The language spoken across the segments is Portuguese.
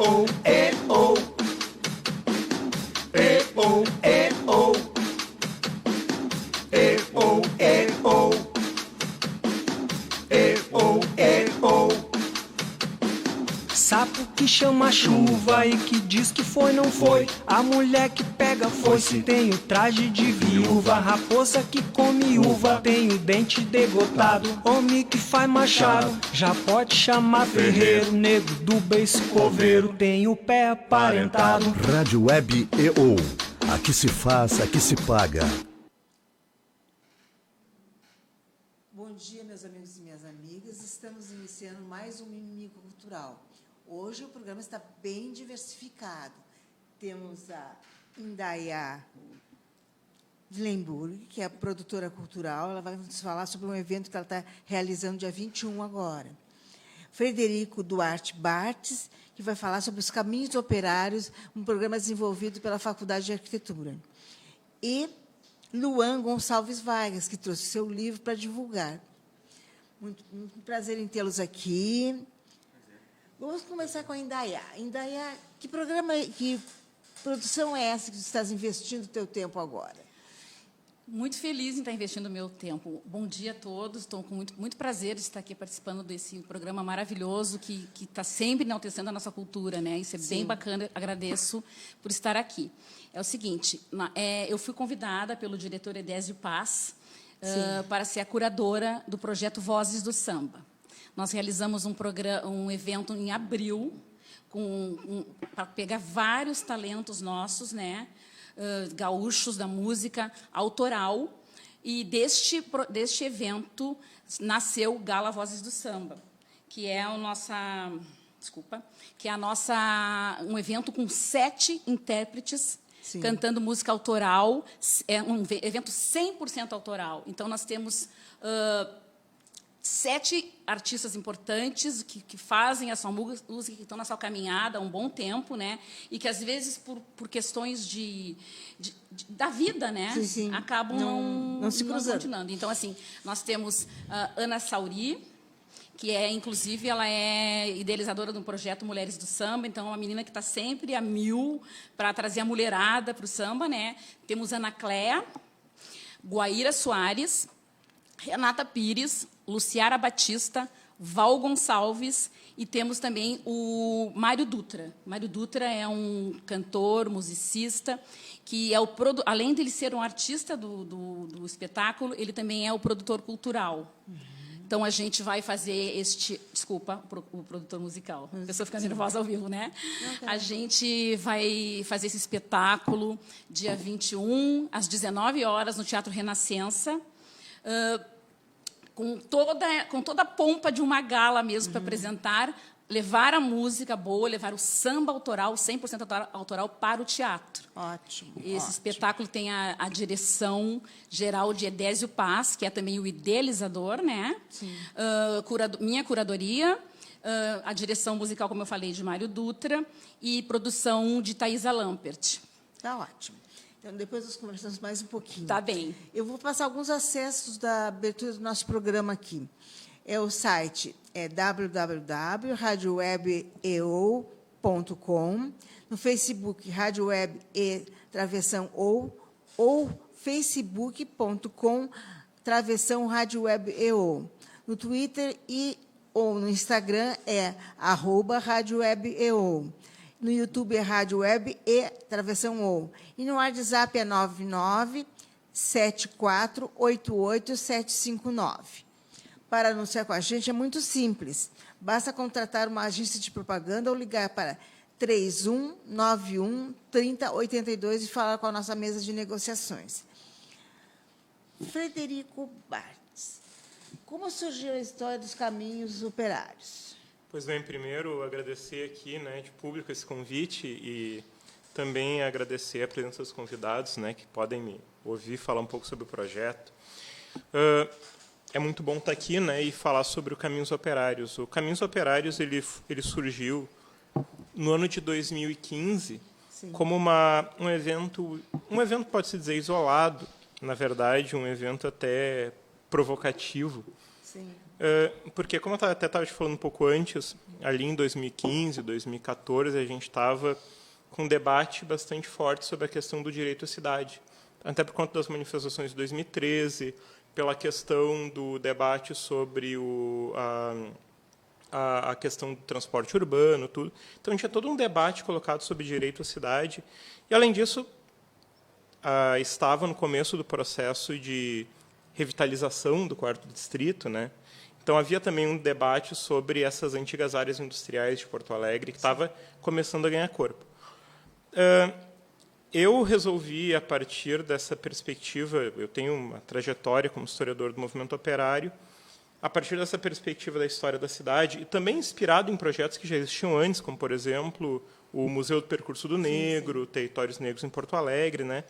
oh, é oh. É oh, é oh. É oh, é oh. É oh, é oh. Sapo que chama chuva e que diz que foi, não foi. A mulher que pega foice tem o traje de viúva. Raposa que come uva tem o dente degotado. Homem que faz machado já pode chamar ferreiro. Nego do beiço coveiro tem o pé aparentado. Rádio Web EO. Aqui se faz, aqui se paga. Bom dia, meus amigos e minhas amigas. Estamos iniciando mais um Mimimico Cultural. Hoje o programa está bem diversificado. Temos a Indaiá Lemburg, que é a produtora cultural. Ela vai nos falar sobre um evento que ela está realizando dia 21 agora. Frederico Duarte Bartes, que vai falar sobre os caminhos operários, um programa desenvolvido pela Faculdade de Arquitetura. E Luan Gonçalves Vargas, que trouxe seu livro para divulgar. Muito prazer em tê-los aqui. Vamos começar com a Indaiá. Indaiá, que produção é essa que você está investindo o teu tempo agora? Muito feliz em estar investindo o meu tempo. Bom dia a todos. Estou com muito prazer de estar aqui participando desse programa maravilhoso que está sempre enaltecendo a nossa cultura, né? Isso é bem bacana. Agradeço por estar aqui. É o seguinte, eu fui convidada pelo diretor Edésio Paz para ser a curadora do projeto Vozes do Samba. Nós realizamos um evento em abril para pegar vários talentos nossos, né, gaúchos da música autoral, e deste evento nasceu o Gala Vozes do Samba, que é um evento com 7 intérpretes cantando música autoral, é um evento 100% autoral. Então nós temos 7 artistas importantes que fazem a sua música, que estão na sua caminhada há um bom tempo, né? E que, às vezes, por questões da vida, né? Acabam não se cruzando. Continuando. Então, assim, nós temos Ana Sauri, que inclusive, ela é idealizadora de um projeto Mulheres do Samba, então é uma menina que está sempre a mil para trazer a mulherada para o samba, né? Temos Ana Cléa, Guaíra Soares, Renata Pires, Luciara Batista, Val Gonçalves, e temos também o Mário Dutra. Mário Dutra é um cantor, musicista, que além de ele ser um artista do espetáculo, ele também é o produtor cultural. Então, a gente vai fazer Desculpa, o produtor musical. A pessoa fica nervosa ao vivo, né? A gente vai fazer esse espetáculo dia 21, às 19 horas, no Teatro Renascença, com toda a pompa de uma gala mesmo para apresentar, levar a música boa, levar o samba autoral, 100% autoral, para o teatro. Ótimo. Esse espetáculo tem a direção geral de Edésio Paz, que é também o idealizador, né? Minha curadoria, a direção musical, como eu falei, de Mário Dutra, e produção de Thaisa Lampert. Está ótimo. Então, depois nós conversamos mais um pouquinho. Tá bem. Eu vou passar alguns acessos da abertura do nosso programa aqui. O site é www.radiowebeo.com, no Facebook, Rádio Web e Travessão ou facebook.com, Travessão Rádio Web EO. No Twitter ou no Instagram é @Rádio Web EO. No YouTube é Rádio Web e Travessão OU. E no WhatsApp é 997488759. Para anunciar com a gente é muito simples. Basta contratar uma agência de propaganda ou ligar para 3191 3082 e falar com a nossa mesa de negociações. Frederico Bartes, como surgiu a história dos caminhos operários? Pois bem, primeiro agradecer aqui, né, de público esse convite e também agradecer a presença dos convidados, né, que podem me ouvir falar um pouco sobre o projeto. É muito bom estar aqui, né, e falar sobre o Caminhos Operários. O Caminhos Operários ele surgiu no ano de 2015 como um evento pode-se dizer isolado, na verdade, um evento até provocativo. Porque, como eu até estava te falando um pouco antes, ali em 2015, 2014, a gente estava com um debate bastante forte sobre a questão do direito à cidade, até por conta das manifestações de 2013, pela questão do debate sobre a questão do transporte urbano, tudo. Então, tinha todo um debate colocado sobre direito à cidade. E, além disso, estava no começo do processo de revitalização do 4º Distrito, né? Então, havia também um debate sobre essas antigas áreas industriais de Porto Alegre, que estava começando a ganhar corpo. Eu resolvi, a partir dessa perspectiva, eu tenho uma trajetória como historiador do movimento operário, a partir dessa perspectiva da história da cidade, e também inspirado em projetos que já existiam antes, como, por exemplo, o Museu do Percurso do Negro, Territórios Negros em Porto Alegre, né?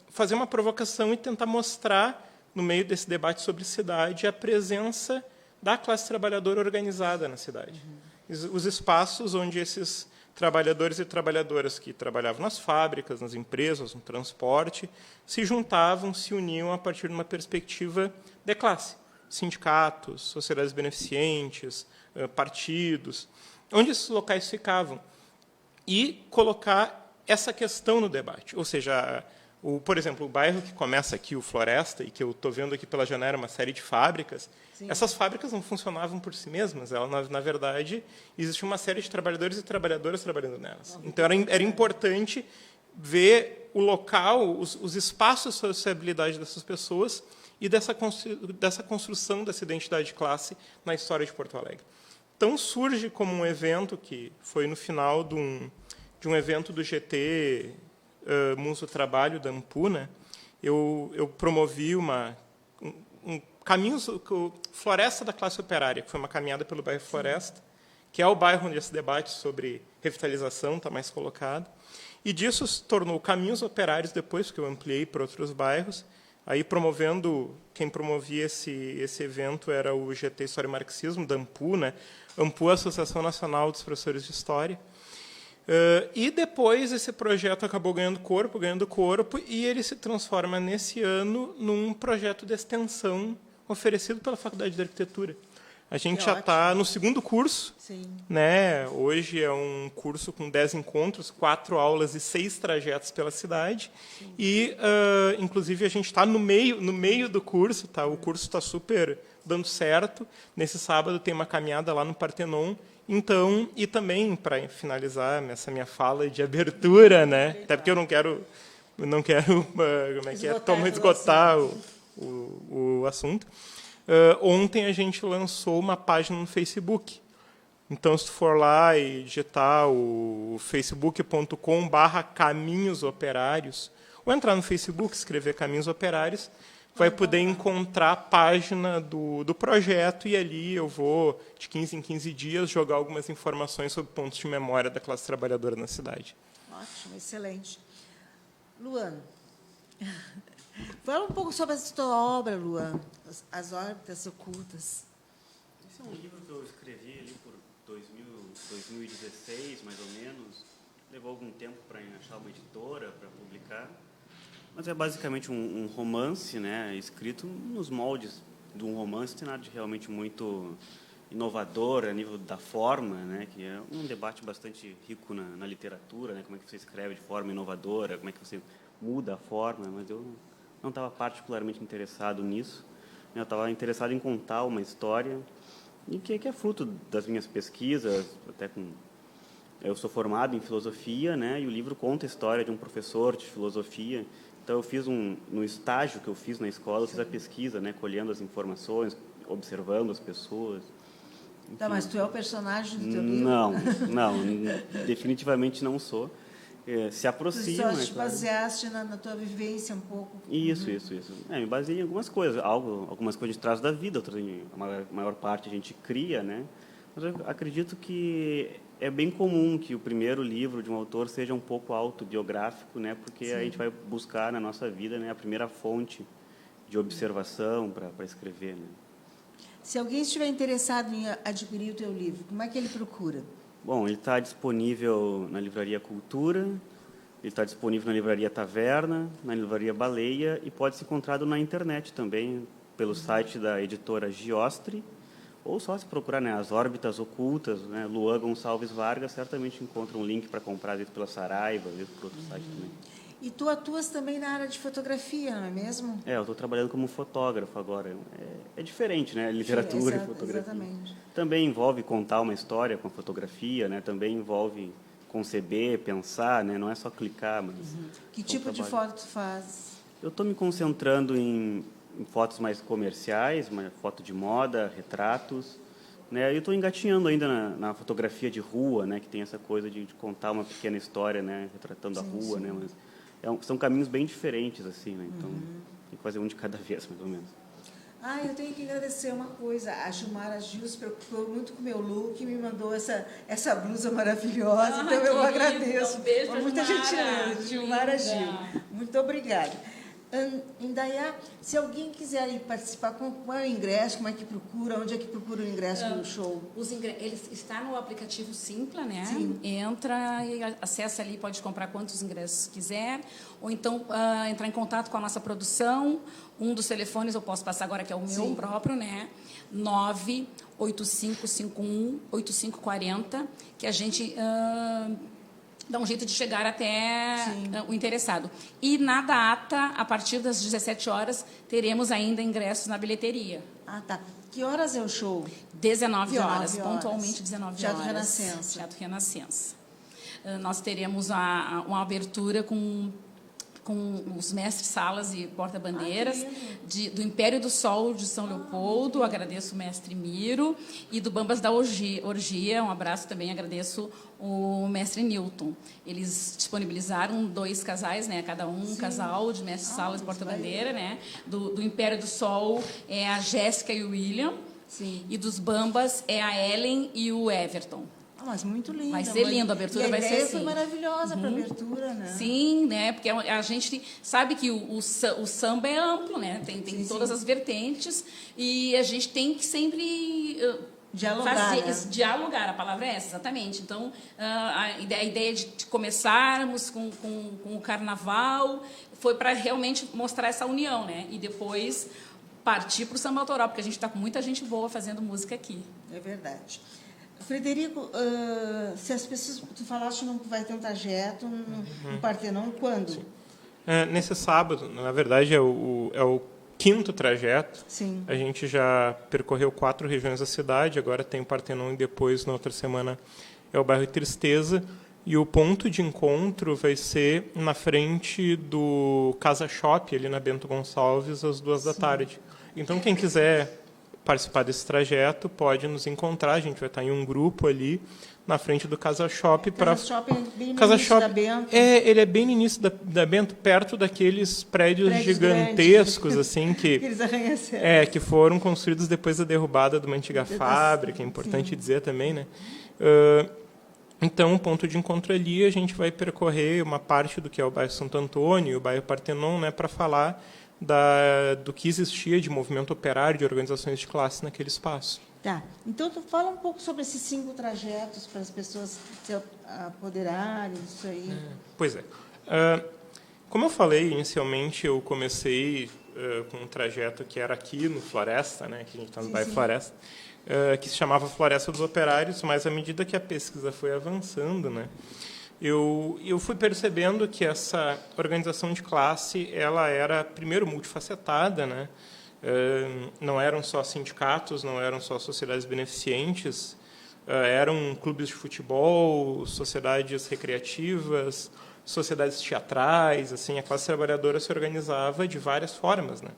Fazer uma provocação e tentar mostrar, no meio desse debate sobre cidade, a presença da classe trabalhadora organizada na cidade. Os espaços onde esses trabalhadores e trabalhadoras que trabalhavam nas fábricas, nas empresas, no transporte, se juntavam, se uniam a partir de uma perspectiva de classe. Sindicatos, sociedades beneficentes, partidos, onde esses locais ficavam. E colocar essa questão no debate. Ou seja, por exemplo, o bairro que começa aqui, o Floresta, e que eu estou vendo aqui pela janela uma série de fábricas, sim, essas fábricas não funcionavam por si mesmas. Elas, na verdade, existia uma série de trabalhadores e trabalhadoras trabalhando nelas. Então, era importante ver o local, os espaços de sociabilidade dessas pessoas e dessa construção dessa identidade de classe na história de Porto Alegre. Então, surge como um evento que foi no final de um evento do GT Mundo do Trabalho, da AMPU, né? Eu promovi caminhos, Floresta da Classe Operária, que foi uma caminhada pelo bairro Floresta, que é o bairro onde esse debate sobre revitalização está mais colocado. E disso se tornou Caminhos Operários depois, que eu ampliei para outros bairros. Aí, quem promovia esse evento era o GT História e Marxismo, da AMPU, né? AMPU, Associação Nacional dos Professores de História. E depois esse projeto acabou ganhando corpo, e ele se transforma, nesse ano, num projeto de extensão oferecido pela Faculdade de Arquitetura. A gente já está no 2º curso. Sim. Né? Hoje é um curso com 10 encontros, 4 aulas e 6 trajetos pela cidade. Sim. E, inclusive, a gente está no meio do curso. Tá? O curso está super dando certo. Nesse sábado tem uma caminhada lá no Partenon. Então, e também, para finalizar essa minha fala de abertura, né? Até porque eu não quero esgotar o assunto. Ontem a gente lançou uma página no Facebook. Então, se tu for lá e digitar o facebook.com/Caminhos Operários, ou entrar no Facebook, escrever Caminhos Operários, vai poder encontrar a página do projeto, e ali eu vou, de 15 em 15 dias, jogar algumas informações sobre pontos de memória da classe trabalhadora na cidade. Ótimo, excelente. Luan, fala um pouco sobre a sua obra, Luan, As Órbitas Ocultas. Esse é um livro que eu escrevi ali por 2016, mais ou menos. Levou algum tempo para achar uma editora para publicar. Mas é basicamente um romance, né, escrito nos moldes de um romance, não tem nada de realmente muito inovador a nível da forma, né, que é um debate bastante rico na literatura, né, como é que você escreve de forma inovadora, como é que você muda a forma, mas eu não estava particularmente interessado nisso. Eu estava interessado em contar uma história e que é fruto das minhas pesquisas, eu sou formado em filosofia, né, e o livro conta a história de um professor de filosofia. Então, eu fiz no estágio que eu fiz na escola, eu fiz a pesquisa, né, colhendo as informações, observando as pessoas. Enfim. Tá, mas tu é o personagem do teu livro? Não, definitivamente não sou. Se aproxima. Tu só te baseaste na tua vivência um pouco. Isso. Me baseei em algumas coisas. Algumas coisas de trás da vida, outras, a maior parte a gente cria, né? Mas eu acredito que é bem comum que o primeiro livro de um autor seja um pouco autobiográfico, né? Porque sim, a gente vai buscar na nossa vida, né, a primeira fonte de observação para escrever, né? Se alguém estiver interessado em adquirir o teu livro, como é que ele procura? Bom, ele está disponível na Livraria Cultura, ele está disponível na Livraria Taverna, na Livraria Baleia, e pode ser encontrado na internet também, pelo site da editora Giostre, ou só se procurar, né, As Órbitas Ocultas, né, Luan Gonçalves Vargas, certamente encontra um link para comprar, às vezes pela Saraiva, às vezes por outro site também. E tu atuas também na área de fotografia, não é mesmo? Eu estou trabalhando como fotógrafo agora. É diferente, né? Literatura e fotografia. Exatamente. Também envolve contar uma história com a fotografia, né? Também envolve conceber, pensar, né? Não é só clicar, mas... Que tipo de foto tu faz? Eu estou me concentrando em fotos mais comerciais, uma foto de moda, retratos, né? Eu estou engatinhando ainda na fotografia de rua, né? Que tem essa coisa de contar uma pequena história, né? Retratando a rua, né? Mas são caminhos bem diferentes, assim, né? Então, tem que fazer um de cada vez, mais ou menos. Eu tenho que agradecer uma coisa. A Gilmara Gil se preocupou muito com o meu look e me mandou essa blusa maravilhosa. Então, eu agradeço. Um beijo para muita Gilmara. gentileza. Gilmara Gil. Muito obrigada. Indaiá, se alguém quiser ir participar, qual é o ingresso? Como é que procura? Onde é que procura o ingresso do show? Ele está no aplicativo Simpla, né? Sim. Entra e acessa ali, pode comprar quantos ingressos quiser, ou então entrar em contato com a nossa produção. Um dos telefones eu posso passar agora, que é o meu próprio, né? 98551-8540, que a gente dá um jeito de chegar até o interessado. E na data, a partir das 17 horas, teremos ainda ingressos na bilheteria. Tá. Que horas é o show? 19 horas, pontualmente 19 horas. Teatro Renascença. Teatro Renascença. Nós teremos uma abertura com os mestres Salas e Porta-Bandeiras, do Império do Sol de São Leopoldo, agradeço o mestre Miro, e do Bambas da Orgia, um abraço também, agradeço o mestre Newton. Eles disponibilizaram 2 casais, né, cada um casal de mestres Salas e Porta-Bandeira, né, do Império do Sol é a Jéssica e o William, e dos Bambas é a Ellen e o Everton. Mas muito lindo. Vai ser lindo, a abertura vai ser assim. A ideia foi maravilhosa para a abertura, né? Sim, né? Porque a gente sabe que o samba é amplo, né? Tem todas as vertentes e a gente tem que sempre dialogar, a palavra é essa, exatamente. Então, a ideia de começarmos com o carnaval foi para realmente mostrar essa união, né? E depois partir para o samba autoral, porque a gente está com muita gente boa fazendo música aqui. É verdade. Frederico, se as pessoas... Tu falaste que vai ter um trajeto no Partenon, quando? Nesse sábado, na verdade, é o 5º trajeto. Sim. A gente já percorreu 4 regiões da cidade, agora tem o Partenon e depois, na outra semana, é o bairro Tristeza. E o ponto de encontro vai ser na frente do Casa Shop, ali na Bento Gonçalves, às 2 da tarde. Então, quem quiser participar desse trajeto pode nos encontrar, a gente vai estar em um grupo ali na frente do Casa Shop. Casa Shop é bem no início da Bento. Ele é bem no início da Bento, perto daqueles prédios gigantescos assim que foram construídos depois da derrubada de uma antiga fábrica, é importante dizer também, né? Então, o ponto de encontro ali, a gente vai percorrer uma parte do que é o bairro Santo Antônio e o bairro Partenon, né, para falar do que existia de movimento operário, de organizações de classe naquele espaço. Tá. Então, tu fala um pouco sobre esses 5 trajetos para as pessoas se apoderarem disso aí. Pois é. Como eu falei inicialmente, eu comecei com um trajeto que era aqui no Floresta, né, que a gente está no bairro Floresta, que se chamava Floresta dos Operários, mas à medida que a pesquisa foi avançando, né, eu fui percebendo que essa organização de classe ela era, primeiro, multifacetada, né? Não eram só sindicatos, não eram só sociedades beneficentes, eram clubes de futebol, sociedades recreativas, sociedades teatrais, assim, a classe trabalhadora se organizava de várias formas, né?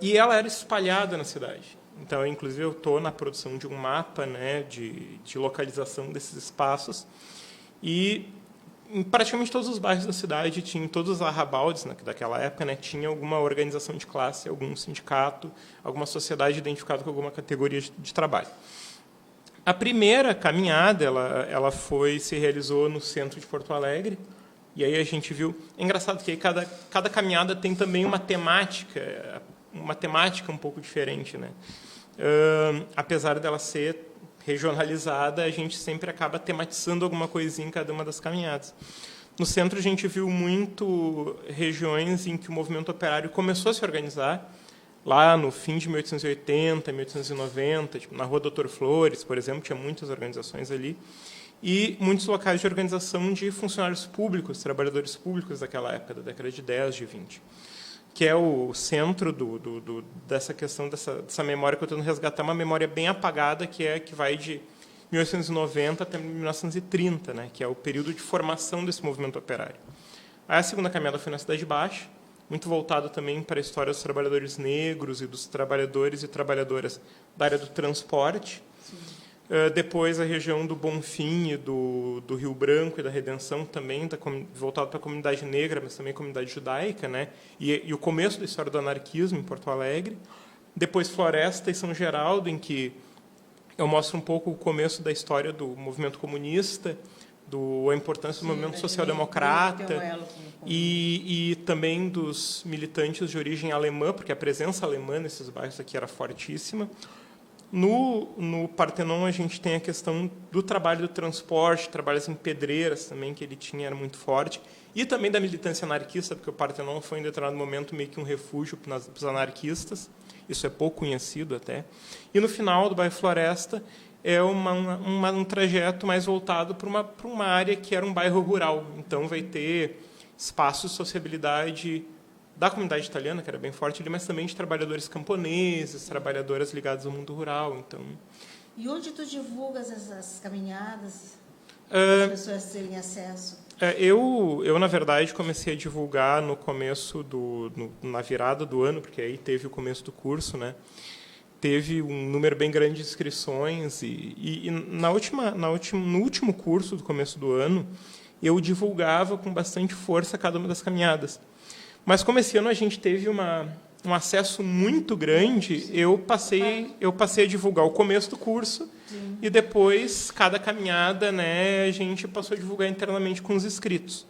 E ela era espalhada na cidade. Então, inclusive, eu estou na produção de um mapa, né, de localização desses espaços. E em praticamente todos os bairros da cidade, em todos os arrabaldes daquela época, né, tinha alguma organização de classe, algum sindicato, alguma sociedade identificada com alguma categoria de trabalho. A primeira caminhada ela se realizou no centro de Porto Alegre, e aí a gente viu... É engraçado que aí cada caminhada tem também uma temática um pouco diferente, né? Apesar dela ser regionalizada, a gente sempre acaba tematizando alguma coisinha em cada uma das caminhadas. No centro, a gente viu muito regiões em que o movimento operário começou a se organizar, lá no fim de 1880, 1890, tipo, na Rua Doutor Flores, por exemplo, tinha muitas organizações ali, e muitos locais de organização de funcionários públicos, trabalhadores públicos daquela época, da década de 10, de 20, que é o centro dessa questão, dessa memória que eu estou tentando resgatar, uma memória bem apagada, que vai de 1890 até 1930, né, que é o período de formação desse movimento operário. Aí a segunda caminhada foi na Cidade Baixa, muito voltado também para a história dos trabalhadores negros e dos trabalhadores e trabalhadoras da área do transporte. Depois a região do Bonfim e do Rio Branco e da Redenção, também voltado para a comunidade negra, mas também a comunidade judaica, né? E o começo da história do anarquismo em Porto Alegre. Depois Floresta e São Geraldo, em que eu mostro um pouco o começo da história do movimento comunista, a importância do movimento social-democrata e também dos militantes de origem alemã, porque a presença alemã nesses bairros aqui era fortíssima. No Partenon, a gente tem a questão do trabalho do transporte, trabalhos em pedreiras também, que ele tinha, era muito forte, e também da militância anarquista, porque o Partenon foi, em determinado momento, meio que um refúgio para os anarquistas. Isso é pouco conhecido até. E, no final, do bairro Floresta, é um trajeto mais voltado para uma área que era um bairro rural. Então, vai ter espaços de sociabilidade da comunidade italiana, que era bem forte ali, mas também de trabalhadores camponeses, trabalhadoras ligadas ao mundo rural. Então, e onde tu divulgas essas caminhadas para as pessoas terem acesso? Eu, na verdade, comecei a divulgar no começo na virada do ano, porque aí teve o começo do curso, né? Teve um número bem grande de inscrições e no último curso do começo do ano, eu divulgava com bastante força cada uma das caminhadas. Mas como esse ano a gente teve um acesso muito grande, eu passei a divulgar o começo do curso. Sim. E depois, cada caminhada, né, a gente passou a divulgar internamente com os inscritos.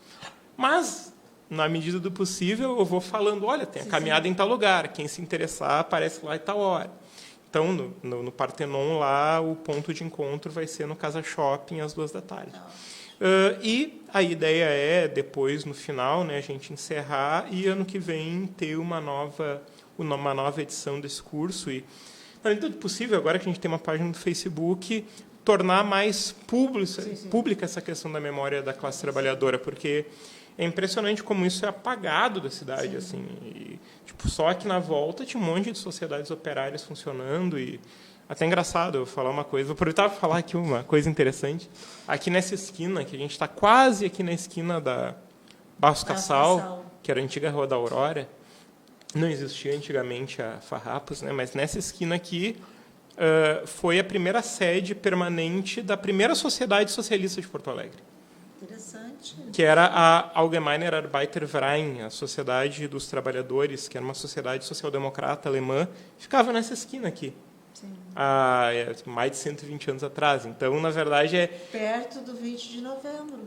Mas, na medida do possível, eu vou falando, olha, tem a caminhada em tal lugar, quem se interessar aparece lá em tal hora. Então, no Partenon, lá, o ponto de encontro vai ser no Casa Shopping, às 14h. E a ideia é, depois, no final, né, a gente encerrar e, ano que vem, ter uma nova edição desse curso. E, na medida do possível, agora que a gente tem uma página no Facebook, tornar mais pública essa questão da memória da classe trabalhadora, porque é impressionante como isso é apagado da cidade. Assim, e, tipo, só aqui na volta tinha um monte de sociedades operárias funcionando e até engraçado eu falar uma coisa. Vou aproveitar para falar aqui uma coisa interessante. Aqui nessa esquina, que a gente está quase aqui na esquina da Barros Cassal, que era a antiga Rua da Aurora, não existia antigamente a Farrapos, né? Mas nessa esquina aqui foi a primeira sede permanente da primeira Sociedade Socialista de Porto Alegre. Interessante. Que era a Allgemeiner Arbeiterverein, a Sociedade dos Trabalhadores, que era uma sociedade social-democrata alemã, ficava nessa esquina aqui. Sim. Há mais de 120 anos atrás. Então, na verdade, é perto do 20 de novembro.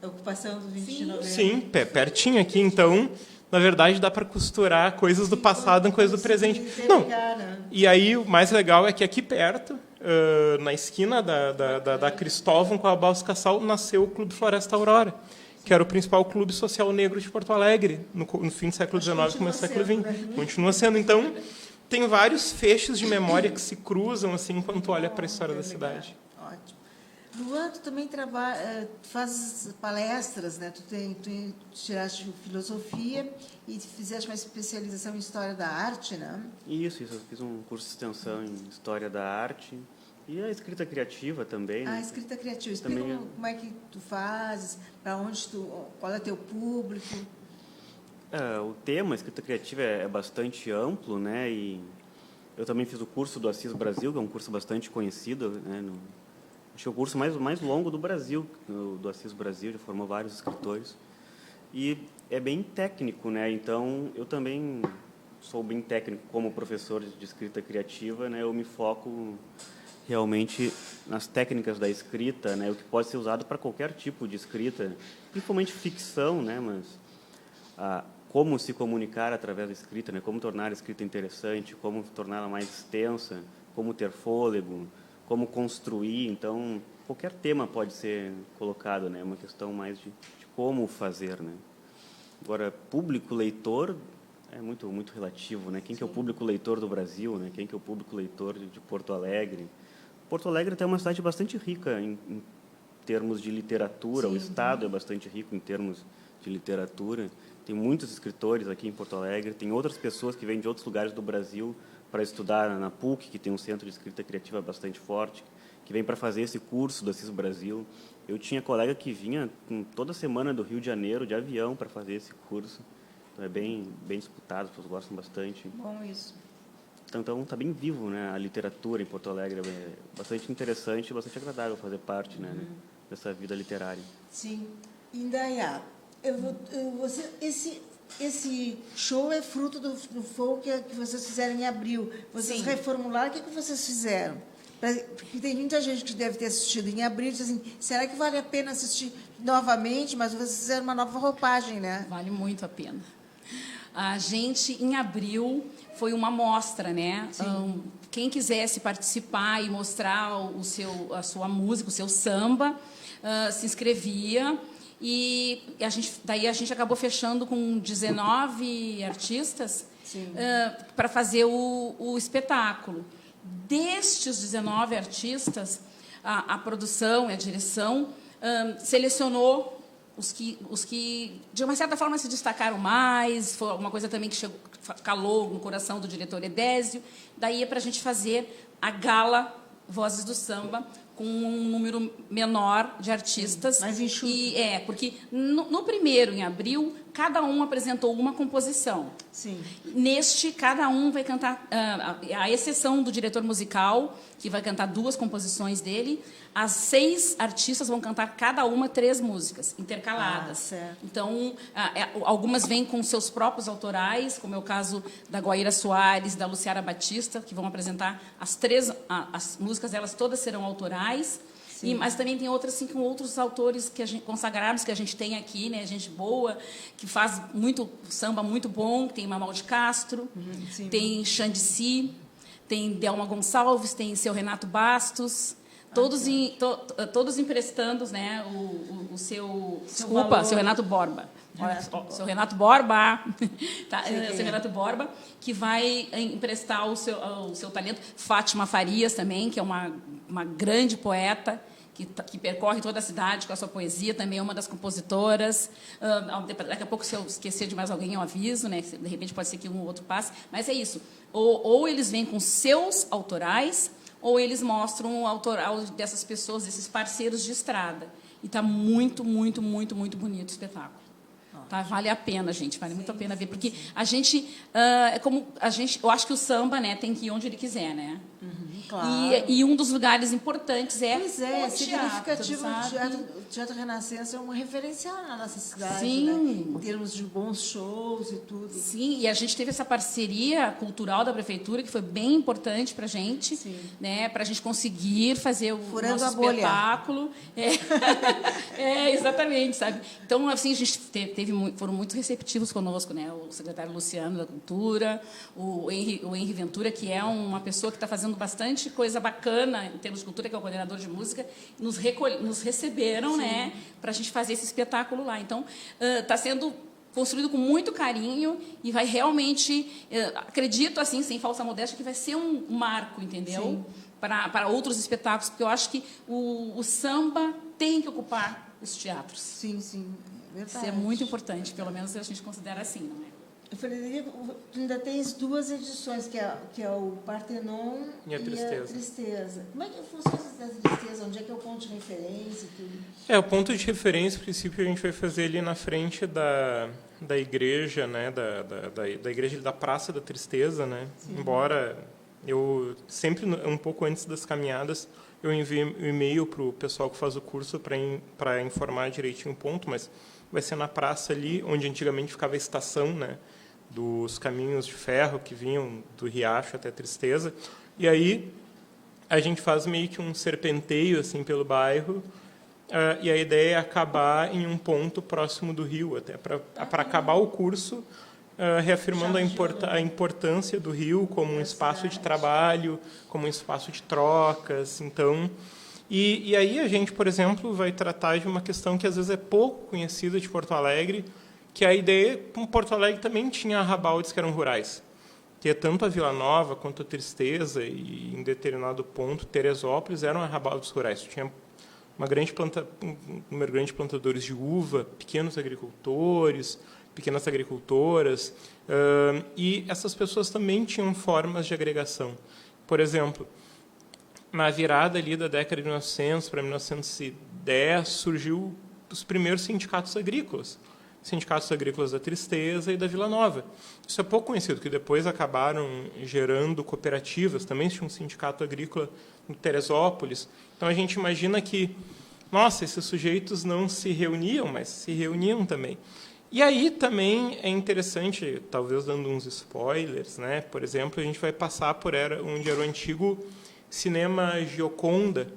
Da ocupação do 20 de novembro. Sim, pertinho aqui. Então, na verdade, dá para costurar coisas do passado com coisas do presente. Não. E aí, o mais legal é que aqui perto, na esquina da Cristóvão com a Barros Cassal, nasceu o Clube Floresta Aurora, que era o principal clube social negro de Porto Alegre, no fim do século XIX e começo do século XX. Né? Continua sendo. Então, tem vários feixes de memória que se cruzam assim enquanto olha para a história da cidade. Ótimo. Luan, tu também faz palestras, né? Tu tiraste filosofia e fizeste uma especialização em história da arte, né? Isso. Eu fiz um curso de extensão em história da arte e a escrita criativa também. A escrita criativa. Explica também como é que tu fazes, para onde qual é teu público. O tema escrita criativa é bastante amplo, né? E eu também fiz o curso do Assis Brasil, que é um curso bastante conhecido, né? Acho que é o curso mais longo do Brasil, do Assis Brasil, já formou vários escritores. E é bem técnico, né? Então, eu também sou bem técnico como professor de escrita criativa, né? Eu me foco realmente nas técnicas da escrita, né? O que pode ser usado para qualquer tipo de escrita, principalmente ficção, né? Mas como se comunicar através da escrita, né? Como tornar a escrita interessante, como torná-la mais extensa, como ter fôlego, como construir. Então, qualquer tema pode ser colocado, né? É uma questão mais de como fazer, né? Agora, público leitor, é muito relativo, né? Quem que é o público leitor do Brasil, né? Quem que é o público leitor de Porto Alegre? Porto Alegre é uma cidade bastante rica em termos de literatura, o estado é bastante rico em termos de literatura. Tem muitos escritores aqui em Porto Alegre, tem outras pessoas que vêm de outros lugares do Brasil para estudar na PUC, que tem um centro de escrita criativa bastante forte, que vem para fazer esse curso do Assis Brasil. Eu tinha colega que vinha toda semana do Rio de Janeiro de avião para fazer esse curso. Então é bem disputado, as pessoas gostam bastante. Bom isso. Então está bem vivo, né, a literatura em Porto Alegre. É bastante interessante e bastante agradável fazer parte, né, dessa vida literária. Sim. Indaiá, esse show é fruto do folk que vocês fizeram em abril. Vocês reformularam, o que vocês fizeram? Porque tem muita gente que deve ter assistido em abril e diz assim, será que vale a pena assistir novamente? Mas vocês fizeram uma nova roupagem, né? Vale muito a pena. A gente, em abril, foi uma mostra, né? Quem quisesse participar e mostrar a sua música, o seu samba, se inscrevia. E daí a gente acabou fechando com 19 artistas para fazer o espetáculo. Destes 19 artistas, a produção e a direção selecionou os que, de uma certa forma, se destacaram mais. Foi uma coisa também que calou no coração do diretor Edésio. Daí é para a gente fazer a gala Vozes do Samba, com um número menor de artistas. Mais enxuto. Porque no primeiro, em abril, cada um apresentou uma composição. Sim. Neste, cada um vai cantar, à exceção do diretor musical, que vai cantar 2 composições dele, as 6 artistas vão cantar cada uma 3 músicas, intercaladas. Certo. Então, algumas vêm com seus próprios autorais, como é o caso da Guaíra Soares, da Luciara Batista, que vão apresentar as músicas delas todas serão autorais. Mas também tem outras assim, com outros autores consagrados que a gente tem aqui, né? Gente boa, que faz samba muito bom, tem Mamal de Castro, tem Xandici, tem Delma Gonçalves, tem seu Renato Bastos, todos emprestando, né, o seu... Desculpa, seu Renato Borba. Seu Renato Borba, seu Renato Borba, que vai emprestar o seu talento. Fátima Farias também, que é uma grande poeta, que percorre toda a cidade com a sua poesia, também é uma das compositoras. Daqui a pouco, se eu esquecer de mais alguém, eu aviso, né? De repente pode ser que um ou outro passe, mas é isso. Ou eles vêm com seus autorais, ou eles mostram o autoral dessas pessoas, desses parceiros de estrada. E está muito, muito, muito, muito bonito o espetáculo. Tá? Vale a pena, gente, vale muito a pena ver, porque a gente, eu acho que o samba, né, tem que ir onde ele quiser, né? Claro. E um dos lugares importantes é significativo. O Teatro Renascença é uma referencial na nossa cidade, né? Em termos de bons shows e tudo. Sim, e a gente teve essa parceria cultural da prefeitura, que foi bem importante para a gente, né, para a gente conseguir fazer o nosso espetáculo. Exatamente, sabe? Então, assim, a gente foram muito receptivos conosco, né? O secretário Luciano da Cultura, o Henri Ventura, que é uma pessoa que está fazendo bastante coisa bacana em termos de cultura, que é o coordenador de música, nos receberam, né, para a gente fazer esse espetáculo lá. Então, está sendo construído com muito carinho e vai realmente, acredito, assim, sem falsa modéstia, que vai ser um marco, entendeu? Para outros espetáculos, porque eu acho que o samba tem que ocupar os teatros. Sim, verdade. Isso é muito importante, pelo menos a gente considera assim, não é? Frederico, ainda tens 2 edições, que é o Partenon e a Tristeza. Como é que funciona essa Tristeza? Onde é que é o ponto de referência? O ponto de referência, a princípio, a gente vai fazer ali na frente da igreja, né, da igreja da Praça da Tristeza, né? Embora eu sempre, um pouco antes das caminhadas, eu envio um e-mail para o pessoal que faz o curso para informar direitinho o ponto, mas vai ser na praça ali, onde antigamente ficava a estação, né, dos caminhos de ferro que vinham do Riacho até Tristeza. E aí a gente faz meio que um serpenteio assim pelo bairro, e a ideia é acabar em um ponto próximo do rio, até para acabar o curso, reafirmando a importância do rio como um espaço de trabalho, como um espaço de trocas. Então, e aí a gente, por exemplo, vai tratar de uma questão que às vezes é pouco conhecida de Porto Alegre, que a ideia, em Porto Alegre também tinha arrabaldes que eram rurais, que tanto a Vila Nova quanto a Tristeza e, em determinado ponto, Teresópolis eram arrabaldes rurais. Tinha um número grande de plantadores de uva, pequenos agricultores, pequenas agricultoras, e essas pessoas também tinham formas de agregação. Por exemplo, na virada ali da década de 1900 para 1910, surgiu os primeiros sindicatos agrícolas da Tristeza e da Vila Nova. Isso é pouco conhecido, que depois acabaram gerando cooperativas. Também tinha um sindicato agrícola em Teresópolis. Então, a gente imagina que, nossa, esses sujeitos não se reuniam, mas se reuniam também. E aí também é interessante, talvez dando uns spoilers, né? Por exemplo, a gente vai passar por onde era o antigo Cinema Gioconda,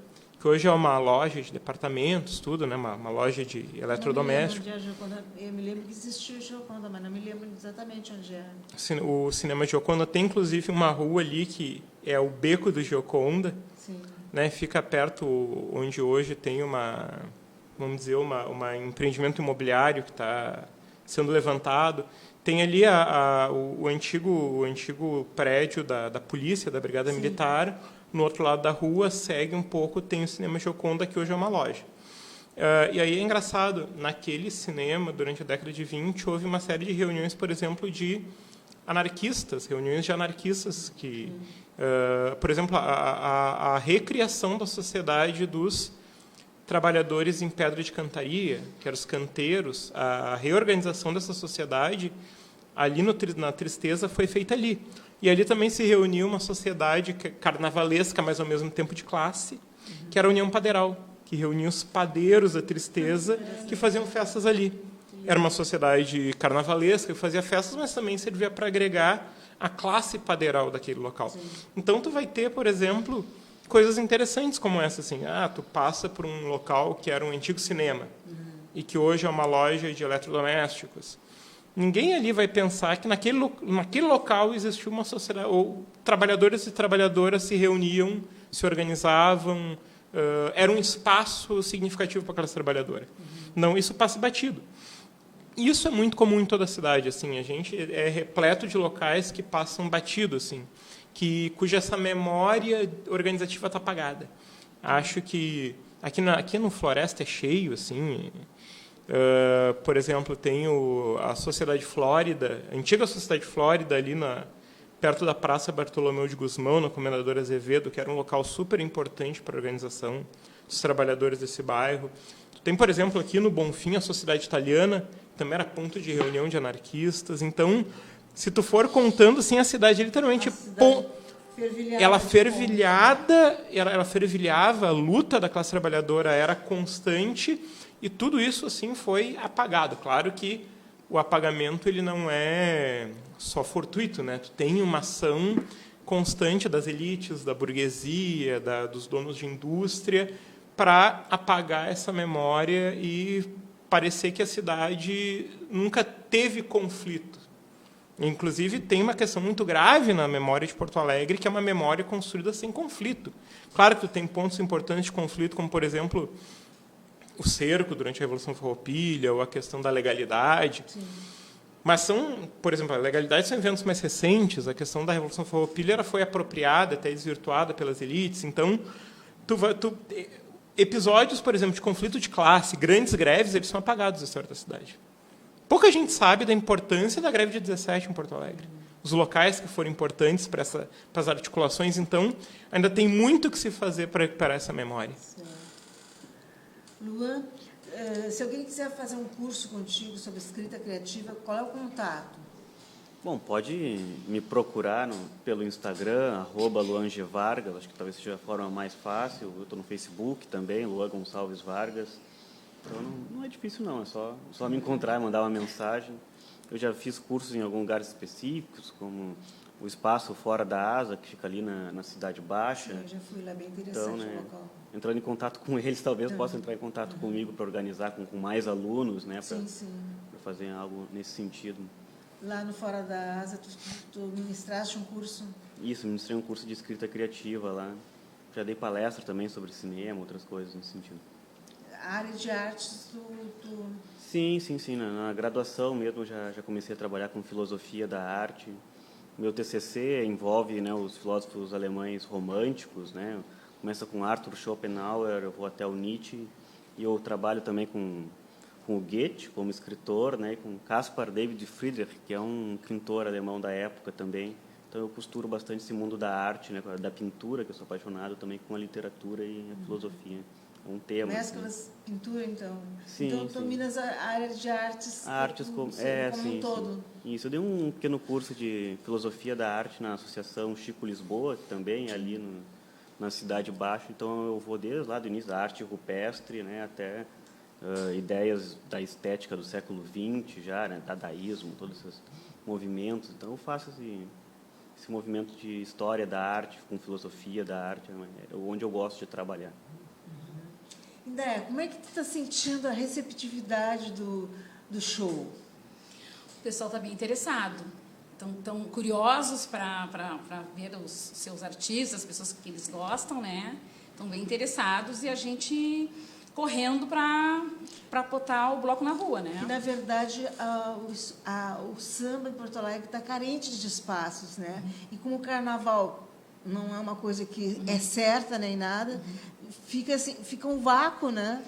que hoje é uma loja de departamentos, tudo, né? Uma loja de eletrodomésticos. Eu me lembro que existia o Gioconda, mas não me lembro exatamente onde era. O Cinema Gioconda tem, inclusive, uma rua ali que é o Beco do Gioconda, né? Fica perto onde hoje tem vamos dizer, um empreendimento imobiliário que está sendo levantado. Tem ali o antigo prédio da polícia, da Brigada Militar. No outro lado da rua, segue um pouco, tem o Cinema Gioconda, que hoje é uma loja. E aí é engraçado, naquele cinema, durante a década de 20, houve uma série de reuniões, por exemplo, de anarquistas, reuniões de anarquistas, que, por exemplo, a recriação da sociedade dos trabalhadores em pedra de cantaria, que eram os canteiros, a reorganização dessa sociedade, ali na Tristeza, foi feita ali. E ali também se reuniu uma sociedade carnavalesca, mas ao mesmo tempo de classe, que era a União Padeiral, que reunia os padeiros da Tristeza, que faziam festas ali. Era uma sociedade carnavalesca que fazia festas, mas também servia para agregar a classe padeiral daquele local. Então, tu vai ter, por exemplo, coisas interessantes como essa, assim. Tu passa por um local que era um antigo cinema e que hoje é uma loja de eletrodomésticos. Ninguém ali vai pensar que naquele local existiu uma sociedade, ou trabalhadores e trabalhadoras se reuniam, se organizavam, era um espaço significativo para aquelas trabalhadoras. Não, isso passa batido. Isso é muito comum em toda a cidade, assim. A gente é repleto de locais que passam batido, assim, cuja essa memória organizativa está apagada. Acho que aqui no Floresta é cheio, assim. Por exemplo, tem a Sociedade Flórida, a antiga Sociedade Flórida, ali perto da Praça Bartolomeu de Gusmão, no Comendador Azevedo, que era um local super importante para a organização dos trabalhadores desse bairro. Tem, por exemplo, aqui no Bonfim, a Sociedade Italiana, que também era ponto de reunião de anarquistas. Então, se tu for contando, assim, a cidade literalmente... Ela fervilhava, a luta da classe trabalhadora era constante, e tudo isso, assim, foi apagado. Claro que o apagamento ele não é só fortuito, né? Tu tem uma ação constante das elites, da burguesia, dos donos de indústria, para apagar essa memória e parecer que a cidade nunca teve conflito. Inclusive, tem uma questão muito grave na memória de Porto Alegre, que é uma memória construída sem conflito. Claro que tu tem pontos importantes de conflito, como, por exemplo, o cerco durante a Revolução Farroupilha, ou a questão da legalidade. Sim. Mas por exemplo, a legalidade são eventos mais recentes, a questão da Revolução Farroupilha foi apropriada, até desvirtuada pelas elites. Então, episódios, por exemplo, de conflito de classe, grandes greves, eles são apagados da história da cidade. Pouca gente sabe da importância da greve de 17 em Porto Alegre. Os locais que foram importantes para as articulações, então, ainda tem muito que se fazer para recuperar essa memória. Luan, se alguém quiser fazer um curso contigo sobre escrita criativa, qual é o contato? Bom, pode me procurar pelo Instagram, @LuanGVargas, acho que talvez seja a forma mais fácil. Eu estou no Facebook também, Luan Gonçalves Vargas. Então, não é difícil, não. É só me encontrar, mandar uma mensagem. Eu já fiz cursos em alguns lugares específicos, como o Espaço Fora da Asa, que fica ali na Cidade Baixa. Sim, eu já fui lá, bem interessante o local. Entrando em contato com eles, talvez possam entrar em contato comigo para organizar com mais alunos, né, para fazer algo nesse sentido. Lá no Fora da Asa, tu ministraste um curso? Isso, ministrei um curso de escrita criativa lá. Já dei palestra também sobre cinema, outras coisas nesse sentido. a área de artes Sim. Na graduação mesmo já comecei a trabalhar com filosofia da arte. Meu TCC envolve, né, os filósofos alemães românticos, né? Começa com Arthur Schopenhauer, eu vou até o Nietzsche, e eu trabalho também com o Goethe como escritor, né, e com Caspar David Friedrich, que é um pintor alemão da época também. Então eu costuro bastante esse mundo da arte, né, da pintura, que eu sou apaixonado também com a literatura e a filosofia. É um tema. Mesclas, pintura, então. Sim, então, dominas a área de artes, como um todo. Sim. Isso, eu dei um pequeno curso de filosofia da arte na Associação Chico Lisboa, também ali na Cidade Baixa. Então eu vou desde lá do início da arte rupestre, né, até ideias da estética do século XX já, né, dadaísmo, todos esses movimentos. Então eu faço esse movimento de história da arte com filosofia da arte, é onde eu gosto de trabalhar. Indé, como é que tu está sentindo a receptividade do show? O pessoal está bem interessado. Estão curiosos para ver os seus artistas, as pessoas que eles gostam, né? Estão bem interessados e a gente correndo para botar o bloco na rua, né? Que, na verdade, o samba em Porto Alegre está carente de espaços, né? E como o carnaval não é uma coisa que é certa nem nada, fica um vácuo, né?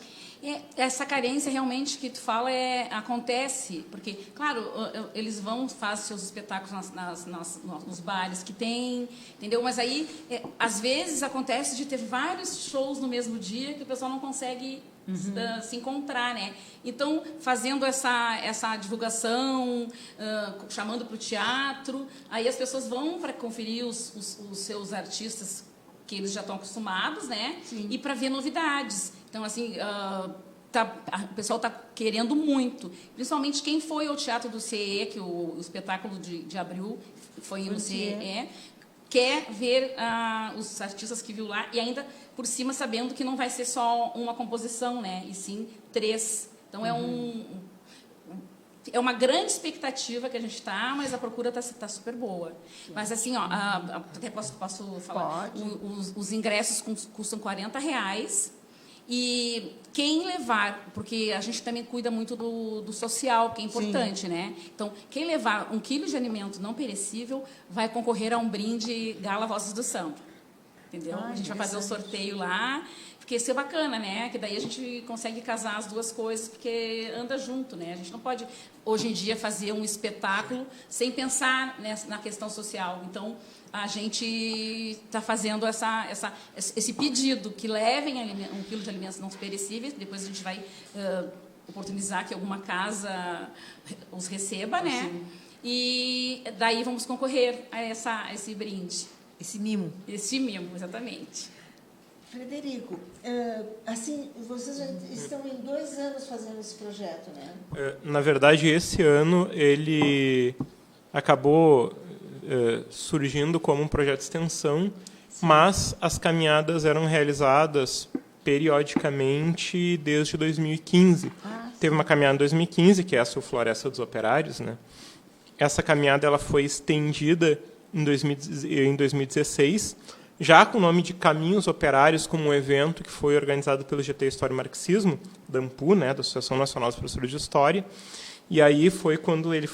Essa carência realmente que tu fala acontece, porque, claro, eles fazem seus espetáculos nos bares que tem, entendeu? Mas aí, às vezes, acontece de ter vários shows no mesmo dia que o pessoal não consegue se encontrar, né? Então, fazendo essa divulgação, chamando para o teatro, aí as pessoas vão para conferir os seus artistas que eles já estão acostumados, né? Sim. E para ver novidades. Então, assim, o pessoal está querendo muito. Principalmente quem foi ao Teatro do CEE, que o espetáculo de abril foi no CEE, quer ver os artistas que viu lá e ainda, por cima, sabendo que não vai ser só uma composição, né? E sim 3. Então, é uma grande expectativa que a gente está, mas a procura está super boa. Mas, assim, até posso falar, os ingressos custam R$40, e quem levar, porque a gente também cuida muito do social, que é importante, sim, né? Então, quem levar 1 quilo de alimento não perecível vai concorrer a um brinde Gala Vozes do Samba. Entendeu? A gente vai fazer o sorteio lá, porque isso é bacana, né? Que daí a gente consegue casar as duas coisas, porque anda junto, né? A gente não pode, hoje em dia, fazer um espetáculo sem pensar na questão social. Então, a gente está fazendo esse pedido, que levem 1 quilo de alimentos não perecíveis, depois a gente vai oportunizar que alguma casa os receba, né? Sim. E daí vamos concorrer a esse brinde. Esse mimo. Esse mimo, exatamente. Frederico, assim, vocês já estão em 2 anos fazendo esse projeto, né? Na verdade, esse ano ele acabou surgindo como um projeto de extensão, sim, mas as caminhadas eram realizadas periodicamente desde 2015. Teve uma caminhada em 2015, que é essa, o Floresta dos Operários, né? Essa caminhada ela foi estendida em 2016, já com o nome de Caminhos Operários, como um evento que foi organizado pelo GT História e Marxismo, da AMPU, né, da Associação Nacional dos Professores de História. E aí foi quando ele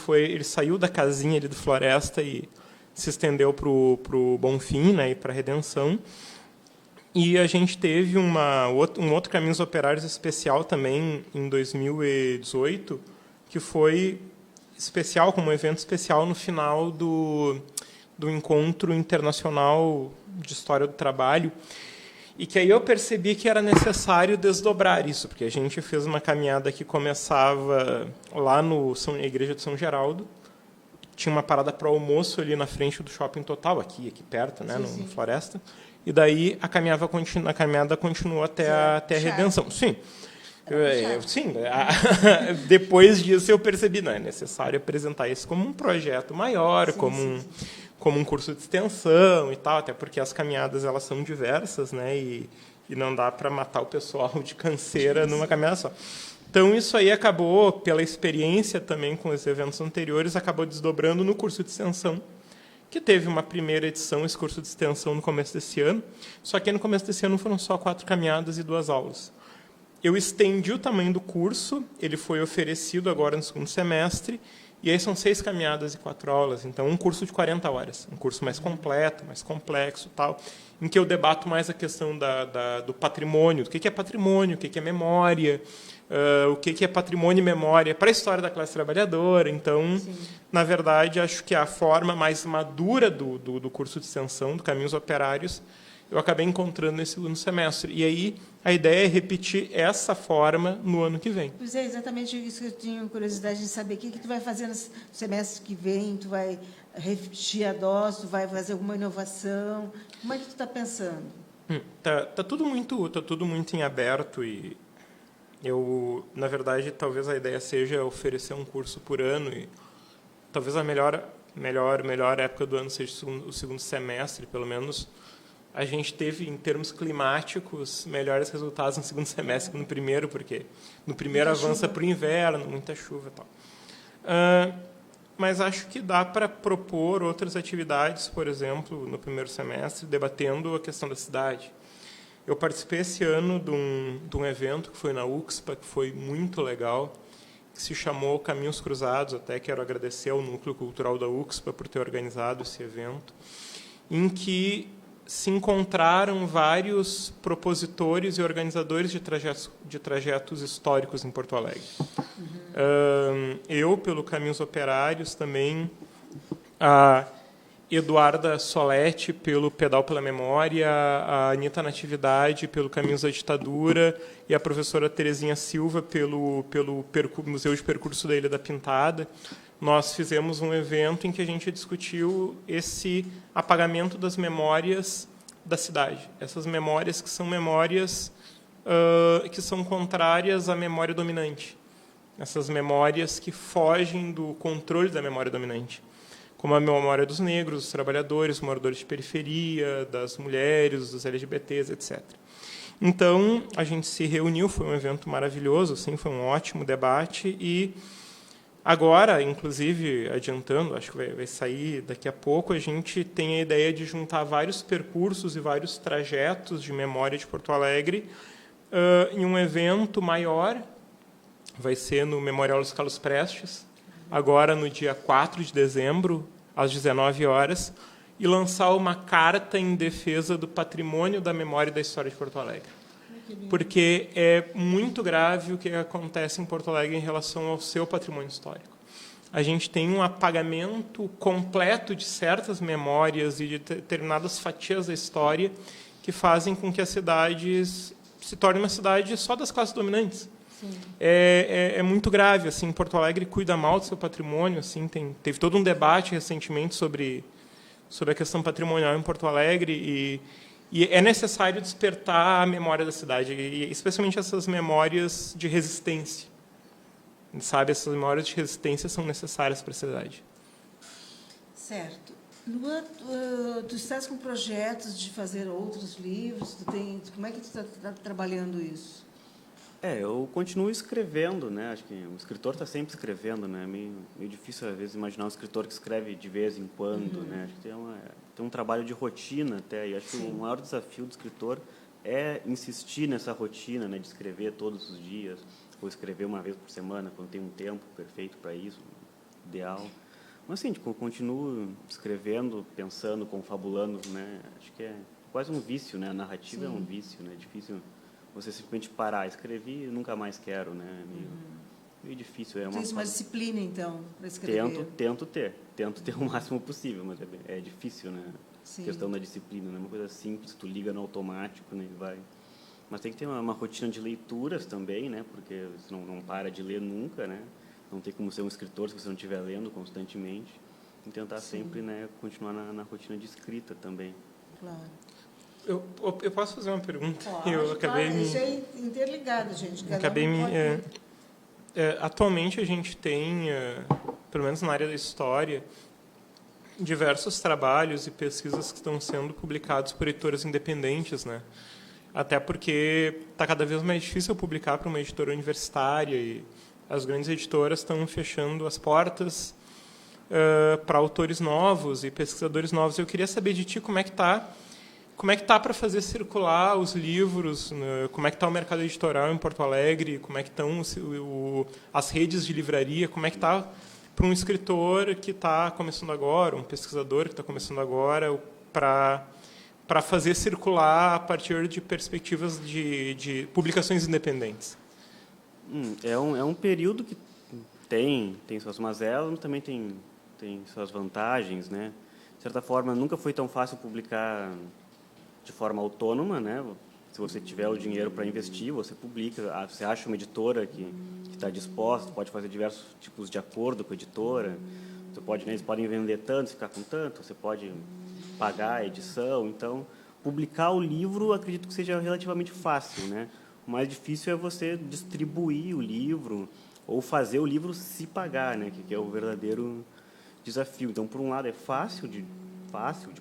saiu da casinha ali do Floresta e se estendeu para o Bonfim, né, e para a Redenção. E a gente teve um outro Caminhos Operários especial também em 2018, que foi especial, como um evento especial no final do Encontro Internacional de História do Trabalho, e que aí eu percebi que era necessário desdobrar isso, porque a gente fez uma caminhada que começava lá na Igreja de São Geraldo, tinha uma parada para almoço ali na frente do Shopping Total, aqui perto, né, no Floresta, e daí a caminhada continuou até a Redenção. Sim. Sim, depois disso eu percebi, não é necessário apresentar isso como um projeto maior, como um curso de extensão e tal, até porque as caminhadas elas são diversas, né, e não dá para matar o pessoal de canseira numa caminhada só. Então isso aí acabou, pela experiência também com os eventos anteriores, acabou desdobrando no curso de extensão, que teve uma primeira edição, esse curso de extensão, no começo desse ano, só que no começo desse ano foram só 4 caminhadas e 2 aulas. eu estendi o tamanho do curso, ele foi oferecido agora no segundo semestre, e aí são 6 caminhadas e 4 aulas, então um curso de 40 horas, um curso mais completo, mais complexo, tal, em que eu debato mais a questão do patrimônio, do que é patrimônio, o que é memória, o que é patrimônio e memória para a história da classe trabalhadora. Então, na verdade, acho que a forma mais madura do curso de extensão, do Caminhos Operários, eu acabei encontrando nesse segundo semestre. E aí a ideia é repetir essa forma no ano que vem. Pois é, exatamente isso que eu tinha curiosidade de saber. O que tu vai fazer no semestre que vem? Tu vai repetir a DOS? Tu vai fazer alguma inovação? Como é que tu está pensando? Tá tudo muito em aberto, e eu, na verdade, talvez a ideia seja oferecer um curso por ano, e talvez a melhor época do ano seja o segundo semestre, pelo menos. A gente teve, em termos climáticos, melhores resultados no segundo semestre que no primeiro, porque no primeiro avança para o inverno, muita chuva e tal. Mas acho que dá para propor outras atividades, por exemplo, no primeiro semestre, debatendo a questão da cidade. Eu participei esse ano de um evento que foi na UXPA, que foi muito legal, que se chamou Caminhos Cruzados. Até quero agradecer ao Núcleo Cultural da UXPA por ter organizado esse evento, em que se encontraram vários propositores e organizadores de trajetos históricos em Porto Alegre. Eu, pelo Caminhos Operários, também a Eduarda Soletti, pelo Pedal pela Memória, a Anita Natividade, pelo Caminhos da Ditadura, e a professora Terezinha Silva, pelo Museu de Percurso da Ilha da Pintada. Nós fizemos um evento em que a gente discutiu esse apagamento das memórias da cidade. Essas memórias que são memórias que são contrárias à memória dominante. Essas memórias que fogem do controle da memória dominante, como a memória dos negros, dos trabalhadores, dos moradores de periferia, das mulheres, dos LGBTs, etc. Então, a gente se reuniu, foi um evento maravilhoso, assim, foi um ótimo debate, e agora, inclusive, adiantando, acho que vai sair daqui a pouco, a gente tem a ideia de juntar vários percursos e vários trajetos de memória de Porto Alegre em um evento maior. Vai ser no Memorial Luiz Carlos Prestes, agora no dia 4 de dezembro, às 19 horas, e lançar uma carta em defesa do patrimônio da memória e da história de Porto Alegre. Porque é muito grave o que acontece em Porto Alegre em relação ao seu patrimônio histórico. A gente tem um apagamento completo de certas memórias e de determinadas fatias da história que fazem com que a cidade se torne uma cidade só das classes dominantes. É muito grave. Assim, Porto Alegre cuida mal do seu patrimônio. Assim, teve todo um debate recentemente sobre a questão patrimonial em Porto Alegre, e é necessário despertar a memória da cidade, e especialmente essas memórias de resistência. Sabe, essas memórias de resistência são necessárias para a cidade. Certo. Luan, tu estás com projetos de fazer outros livros? Como é que tu está trabalhando isso? Eu continuo escrevendo, né? Acho que o escritor está sempre escrevendo, né? Meio difícil às vezes imaginar um escritor que escreve de vez em quando, né? Acho que tem um trabalho de rotina até, e acho que o maior desafio do escritor é insistir nessa rotina, né? De escrever todos os dias, ou escrever uma vez por semana quando tem um tempo perfeito para isso, ideal. Mas assim, tipo, eu continuo escrevendo, pensando, confabulando, né? Acho que é quase um vício, né? A narrativa é um vício, né? É difícil você simplesmente parar, escrevi e nunca mais quero, né? Meio difícil. Tens uma disciplina, então, para escrever? Tento ter o máximo possível, mas é difícil, né? A questão da disciplina, né? Uma coisa simples, tu liga no automático, né? E vai. Mas tem que ter uma rotina de leituras também, né? Porque você não para de ler nunca, né? Não tem como ser um escritor se você não estiver lendo constantemente. E tentar sempre, né, continuar na rotina de escrita também. Claro. Eu posso fazer uma pergunta? Pode, isso é interligado, gente. Atualmente a gente tem, pelo menos na área da história, diversos trabalhos e pesquisas que estão sendo publicados por editoras independentes, né? Até porque está cada vez mais difícil publicar para uma editora universitária, e as grandes editoras estão fechando as portas para autores novos e pesquisadores novos. Eu queria saber de ti como é que está como é que tá para fazer circular os livros, né? Como é que está o mercado editorial em Porto Alegre, como é que estão as redes de livraria, como é que está para um escritor que está começando agora, um pesquisador que está começando agora, para fazer circular a partir de perspectivas de publicações independentes? É um período que tem suas mazelas, mas também tem suas vantagens, né? De certa forma, nunca foi tão fácil publicar de forma autônoma, né? Se você tiver o dinheiro para investir, você publica. Você acha uma editora que está disposta, pode fazer diversos tipos de acordo com a editora. Você pode, né, eles podem vender tanto, ficar com tanto. Você pode pagar a edição. Então, publicar o livro, acredito que seja relativamente fácil, né? O mais difícil é você distribuir o livro ou fazer o livro se pagar, né? Que é o verdadeiro desafio. Então, por um lado, é fácil de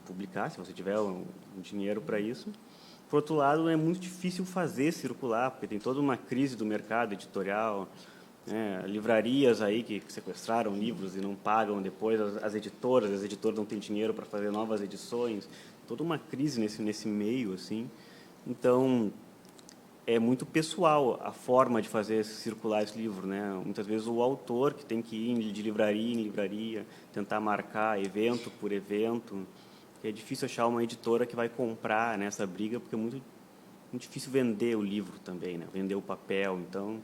publicar, se você tiver um dinheiro para isso. Por outro lado, é muito difícil fazer circular, porque tem toda uma crise do mercado editorial, né? Livrarias aí que sequestraram livros e não pagam depois, as editoras não têm dinheiro para fazer novas edições, toda uma crise nesse meio, assim. Então, é muito pessoal a forma de fazer circular esse livro, né? Muitas vezes o autor que tem que ir de livraria em livraria, tentar marcar evento por evento. É difícil achar uma editora que vai comprar nessa briga, porque é muito difícil vender o livro também, né? Vender o papel, então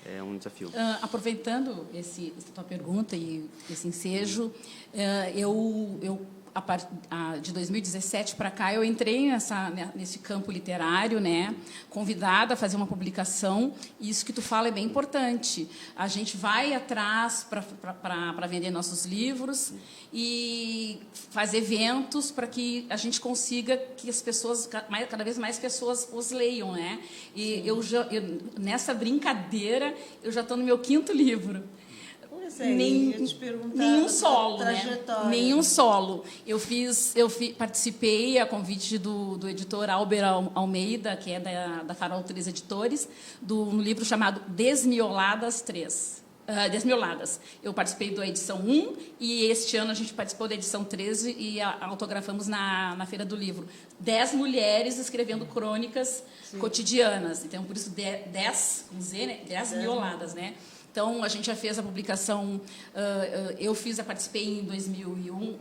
é um desafio. Aproveitando essa tua pergunta e esse ensejo, de 2017 para cá, eu entrei nesse campo literário, né, convidada a fazer uma publicação, e isso que tu fala é bem importante. A gente vai atrás para vender nossos livros e fazer eventos para que a gente consiga que as pessoas, cada vez mais pessoas os leiam, né? E nessa brincadeira, eu já estou no meu 5º livro. Nenhum solo, né? Nenhum solo. Participei a convite do editor Albert Almeida, que é da Farol 3 Editores, no livro chamado Desmioladas 3. Desmioladas. Eu participei da edição 1 e este ano a gente participou da edição 13 e autografamos na Feira do Livro. 10 mulheres escrevendo crônicas cotidianas. Então, por isso, 10, com Z, né? 10 mioladas, né? Então, a gente já fez a publicação, participei em 2001,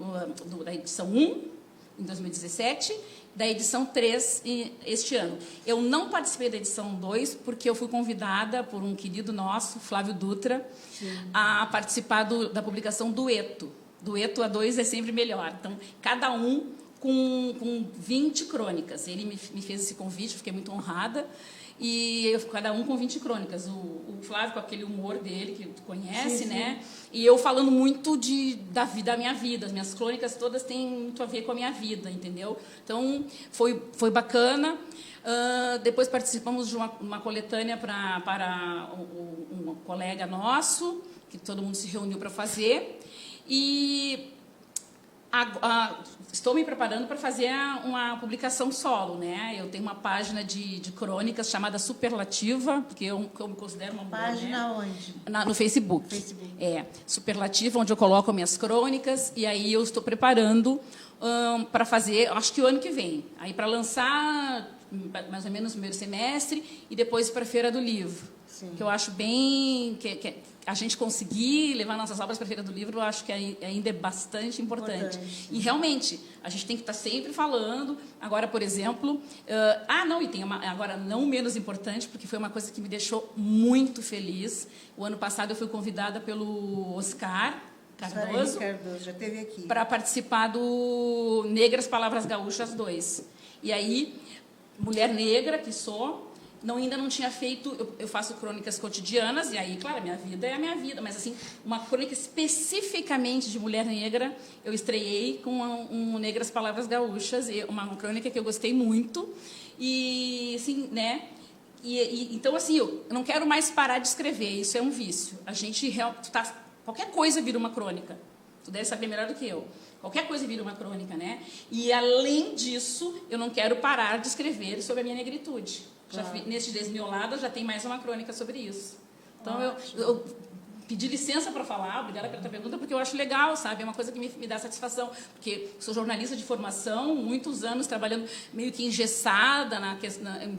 da edição 1, em 2017, da edição 3, este ano. Eu não participei da edição 2, porque eu fui convidada por um querido nosso, Flávio Dutra, a participar da publicação Dueto. Dueto a 2 é sempre melhor. Então, cada um com 20 crônicas. Ele me fez esse convite, fiquei muito honrada. E cada um com 20 crônicas. O Flávio com aquele humor dele, que tu conhece, né? E eu falando muito da minha vida. As minhas crônicas todas têm muito a ver com a minha vida, entendeu? Então, foi bacana. Depois participamos de uma coletânea para um colega nosso, que todo mundo se reuniu para fazer. E estou me preparando para fazer uma publicação solo, né? Eu tenho uma página de crônicas chamada Superlativa, porque eu me considero uma mulher, página, né? onde? No Facebook. Superlativa, onde eu coloco minhas crônicas, e aí eu estou preparando para fazer, acho que o ano que vem, aí para lançar mais ou menos no primeiro semestre e depois para a Feira do Livro. Que eu acho bem que a gente conseguir levar nossas obras para a Feira do Livro, eu acho que ainda é bastante importante. E, realmente, a gente tem que estar sempre falando. Agora, por exemplo... e tem agora, não menos importante, porque foi uma coisa que me deixou muito feliz. O ano passado, eu fui convidada pelo Oscar Cardoso, já esteve aqui, para participar do Negras Palavras Gaúchas 2. E aí, mulher negra que sou... ainda não tinha feito, eu faço crônicas cotidianas, e aí, claro, a minha vida é a minha vida, mas, assim, uma crônica especificamente de mulher negra, eu estreiei com Negras Palavras Gaúchas, uma crônica que eu gostei muito, e, assim, né, então, assim, eu não quero mais parar de escrever, isso é um vício. Qualquer coisa vira uma crônica, tu deve saber melhor do que eu. Qualquer coisa vira uma crônica, né? E, além disso, eu não quero parar de escrever sobre a minha negritude. Neste Desmiolada já tem mais uma crônica sobre isso. Então, eu pedir licença para falar, obrigada pela tua pergunta, porque eu acho legal, sabe? É uma coisa que me dá satisfação, porque sou jornalista de formação, muitos anos trabalhando meio que engessada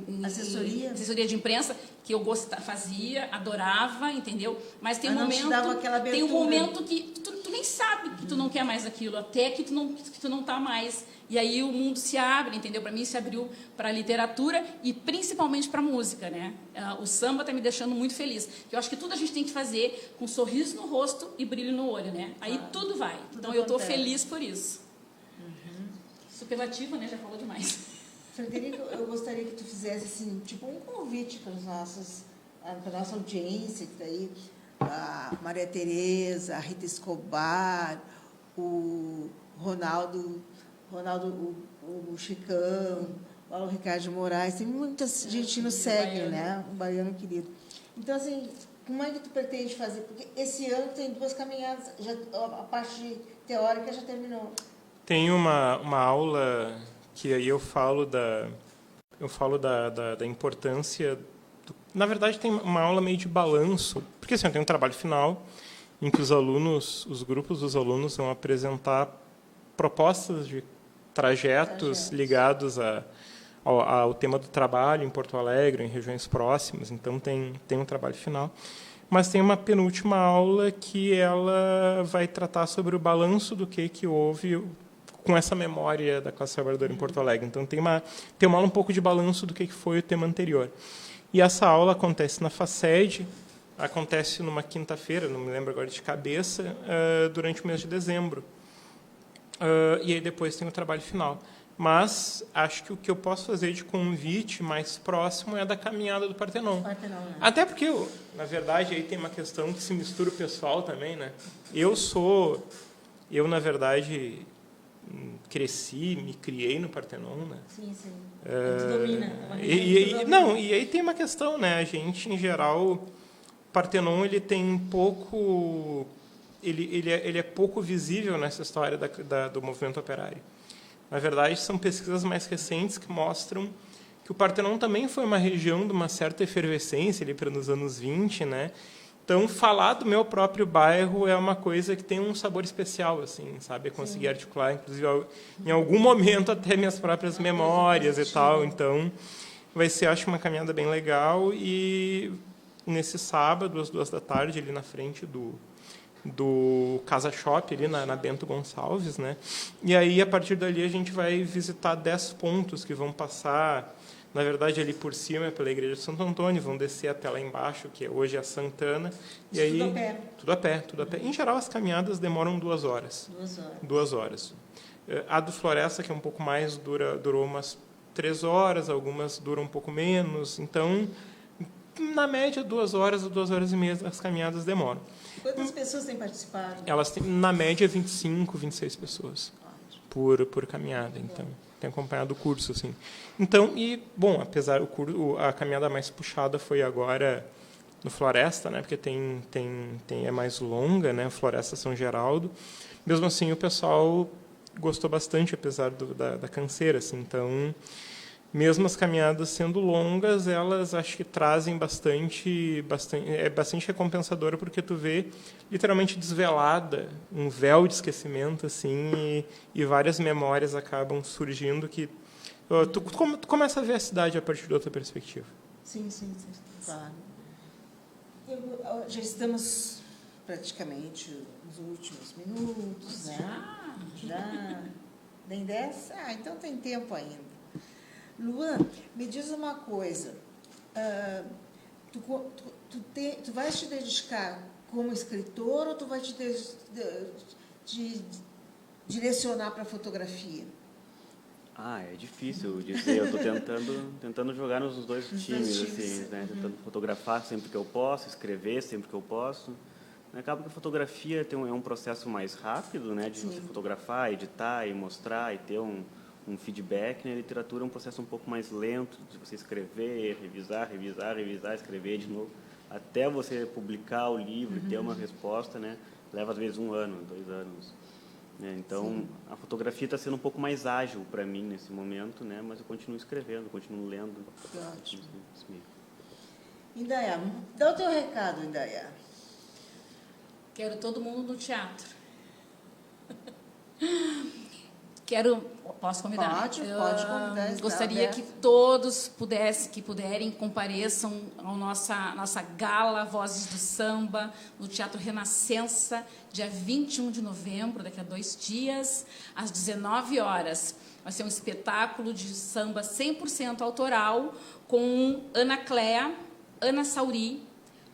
em assessoria de imprensa, que eu fazia, adorava, entendeu? Mas tem um momento que tu nem sabe que tu não quer mais aquilo, até que tu não tá mais. E aí o mundo se abre, entendeu? Para mim se abriu para a literatura e principalmente para a música, né? O samba está me deixando muito feliz. Eu acho que tudo a gente tem que fazer com um sorriso no rosto e brilho no olho, né? Aí tudo vai. Então eu estou feliz por isso. Superlativa, né? Já falou demais. Frederico, eu gostaria que tu fizesse assim, tipo um convite para a nossa audiência que está aí, a Maria Tereza, a Rita Escobar, o Ronaldo, o Chicão, o Ricardo Moraes, tem muita gente que nos segue, né? Um baiano querido. Então, assim, como é que tu pretende fazer? Porque esse ano tem 2 caminhadas, a parte teórica já terminou. Tem uma aula que aí eu falo da importância. Na verdade, tem uma aula meio de balanço, porque assim, tem um trabalho final em que os grupos dos alunos vão apresentar propostas de trajetos ligados ao tema do trabalho em Porto Alegre, em regiões próximas. Então, tem um trabalho final. Mas tem uma penúltima aula que ela vai tratar sobre o balanço do que houve com essa memória da classe trabalhadora em Porto Alegre. Então, tem uma aula um pouco de balanço do que foi o tema anterior. E essa aula acontece na FACED, acontece numa quinta-feira, não me lembro agora de cabeça, durante o mês de dezembro. E aí depois tem o trabalho final. Mas acho que o que eu posso fazer de convite mais próximo é da caminhada do Partenon. Né? Até porque, na verdade, aí tem uma questão que se mistura o pessoal também, né? Eu, na verdade, me criei no Partenon, né? Sim. Tu domina. E aí tem uma questão, né? A gente, em geral, o Partenon, ele tem pouco... Ele é pouco visível nessa história do movimento operário. Na verdade, são pesquisas mais recentes que mostram que o Partenon também foi uma região de uma certa efervescência ali para nos anos 20, né? Então, falar do meu próprio bairro é uma coisa que tem um sabor especial, assim, sabe? Conseguir articular, inclusive, em algum momento, até minhas próprias memórias e tal. Então, vai ser, acho, uma caminhada bem legal. E nesse sábado, às 14h, ali na frente do Casa Shop, ali na Bento Gonçalves, né? E aí, a partir dali, a gente vai visitar 10 pontos que vão passar, na verdade, ali por cima, pela Igreja de Santo Antônio, vão descer até lá embaixo, que hoje é a Santana. E aí, tudo a pé. Em geral, as caminhadas demoram 2 horas. 2 horas. A do Floresta, que é um pouco mais, durou umas 3 horas, algumas duram um pouco menos. Então, na média, 2 horas ou 2 horas e meia as caminhadas demoram. Quantas pessoas têm participado? Elas têm, na média, 25, 26 pessoas por caminhada. Então, tem acompanhado o curso, assim. Então, bom, apesar a caminhada mais puxada foi agora no Floresta, né? Porque é mais longa, né? Floresta São Geraldo. Mesmo assim, o pessoal gostou bastante, apesar da canseira, assim. Então, mesmo as caminhadas sendo longas, elas acho que trazem bastante recompensadora, porque tu vê literalmente desvelada, um véu de esquecimento, assim, e várias memórias acabam surgindo que tu começa a ver a cidade a partir de outra perspectiva. Sim, claro. Já estamos praticamente nos últimos minutos, né? Já? Nem 10? Então tem tempo ainda. Luan, me diz uma coisa. Tu vais te dedicar como escritor ou tu vai te direcionar para a fotografia? É difícil dizer. Eu estou tentando jogar nos dois times, assim, né? Tentando fotografar sempre que eu posso, escrever sempre que eu posso. Acaba que a fotografia é um processo mais rápido, né? De você fotografar, editar e mostrar e ter um feedback. Na literatura é um processo um pouco mais lento, de você escrever, revisar, escrever de novo, até você publicar o livro e ter uma resposta, né? Leva às vezes 1 ano, 2 anos. Né? Então, a fotografia está sendo um pouco mais ágil para mim nesse momento, né? Mas eu continuo escrevendo, continuo lendo. Ótimo. Indaiá, dá o teu recado, Indaiá. Quero todo mundo no teatro. Posso convidar? Pode convidar. Gostaria que todos que puderem, compareçam à nossa gala Vozes do Samba, no Teatro Renascença, dia 21 de novembro, daqui a 2 dias, às 19 horas. Vai ser um espetáculo de samba 100% autoral, com Ana Cléa, Ana Sauri,